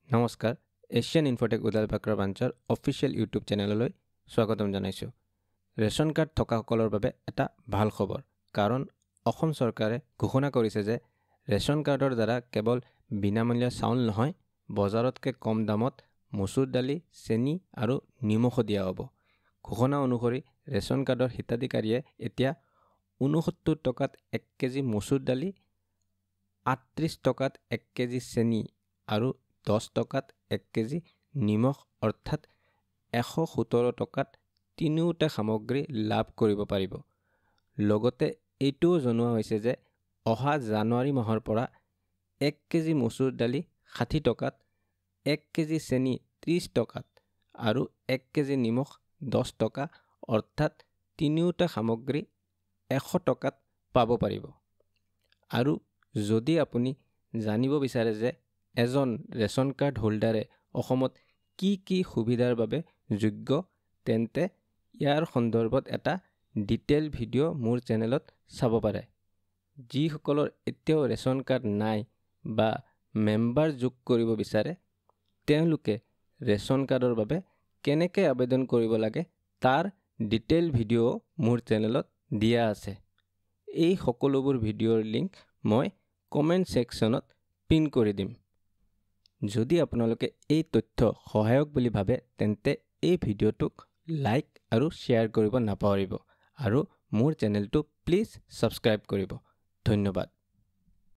নমস্কাৰ Asian Infotech উদালপাকৰ ব্ৰাঞ্চৰ official YouTube চেনেললৈ স্বাগতম জনাইছোঁ। ৰেচন কাৰ্ড থকাসকলৰ বাবে এটা ভাল খবৰ, কাৰণ অসম চৰকাৰে ঘোষণা কৰিছে যে ৰেচন কাৰ্ডৰ দ্বাৰা কেৱল বিনামূলীয়া চাউল নহয়, বজাৰতকৈ কম দামত মচুৰ দালি, চেনি আৰু নিমখো দিয়া হ'ব। ঘোষণা অনুসৰি ৰেচন কাৰ্ডৰ হিতাধিকাৰীয়ে এতিয়া 69 টকাত 1 কেজি মচুৰ দালি, 38 টকাত 1 কেজি চেনি আৰু 10 টকাত 1 কেজি নিমখ অৰ্থাৎ 117 টকাত তিনিওটা সামগ্ৰী লাভ কৰিব পাৰিব। লগতে এইটোও জনোৱা হৈছে যে অহা জানুৱাৰী মাহৰ পৰা 1 কেজি মচুৰ দালি 60 টকাত, 1 কেজি চেনি 30 টকাত আৰু 1 কেজি নিমখ 10 টকা অৰ্থাৎ তিনিওটা সামগ্ৰী 100 টকাত পাব পাৰিব। আৰু যদি আপুনি জানিব বিচাৰে যে এজন ৰেচন কাৰ্ড হোল্ডাৰে অসমত কি কি সুবিধাৰ বাবে যোগ্য, তেন্তে ইয়াৰ সন্দৰ্ভত এটা ডিটেইল ভিডিঅ' মোৰ চেনেলত চাব পাৰে। যিসকলৰ এতিয়াও ৰেচন কাৰ্ড নাই বা মেম্বাৰ যোগ কৰিব বিচাৰে, তেওঁলোকে ৰেচন কাৰ্ডৰ বাবে কেনেকৈ আবেদন কৰিব লাগে তাৰ ডিটেইল ভিডিঅ' মোৰ চেনেলত দিয়া আছে। এই সকলোবোৰ ভিডিঅ'ৰ লিংক মই কমেণ্ট ছেকশ্যনত পিন কৰি দিম। যদি আপোনালোকে এই তথ্য সহায়ক বুলি ভাবে, তেন্তে এই ভিডিঅ'টোক লাইক আৰু শ্বেয়াৰ কৰিব নাপাহৰিব আৰু মোৰ চেনেলটো প্লিজ ছাবস্ক্ৰাইব কৰিব। ধন্যবাদ।